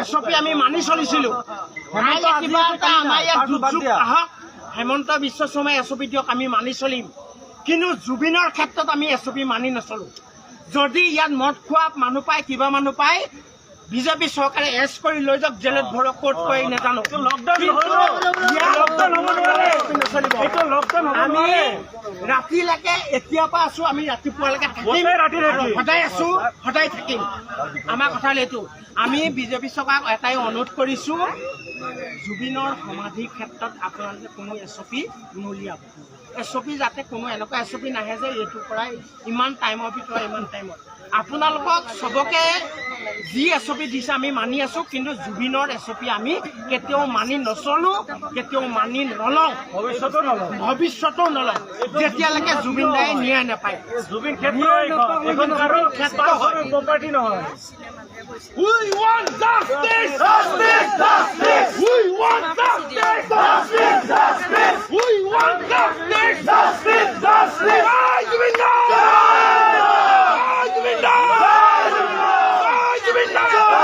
SP আমি মানি চলিছিলোঁ। হেমন্ত বিশ্ব শৰ্মাই SP দিয়ক, আমি মানি চলিম। কিন্তু জুবিনৰ ক্ষেত্ৰত আমি এছপি মানি নচলোঁ। যদি ইয়াত মদ খোৱা মানুহ পায়, কিবা মানুহ পায়, বিজেপি চৰকাৰে এৰেষ্ট কৰি লৈ যাওক, জেলত ভৰক, ক'ত কৰি নাজানো। আমি ৰাতিলৈকে এতিয়াৰ পৰা আছো, আমি ৰাতিপুৱালৈকে থাকিম, সদায় আছো, সদায় থাকিম। আমাৰ কথা এইটো, আমি বিজেপি চৰকাৰক এটাই অনুৰোধ কৰিছো, জুবিনৰ সমাধিৰ ক্ষেত্ৰত আপোনালোকে কোনো এছপি নলিয়াব। এছপি যাতে কোনো এনেকুৱা এছপি নাহে যে এইটোৰ পৰাই ইমান টাইমৰ ভিতৰত ইমান টাইমত। আপোনালোকক চবকে যি এছপি দিছে আমি মানি আছো, কিন্তু জুবিনৰ এছপি আমি কেতিয়াও মানি নচলো, কেতিয়াও মানি নলওঁ, ভৱিষ্যতেও নলওঁ, যেতিয়ালৈকে জুবিন দায়ে ন্যায় নাপায়। জুবিন ক্ষেত্ৰ নহয়। We want justice! Justice! Justice! We want justice! Justice! Justice! We want justice! Justice! Justice! Jubin Da! Jubin Da! Jubin Da!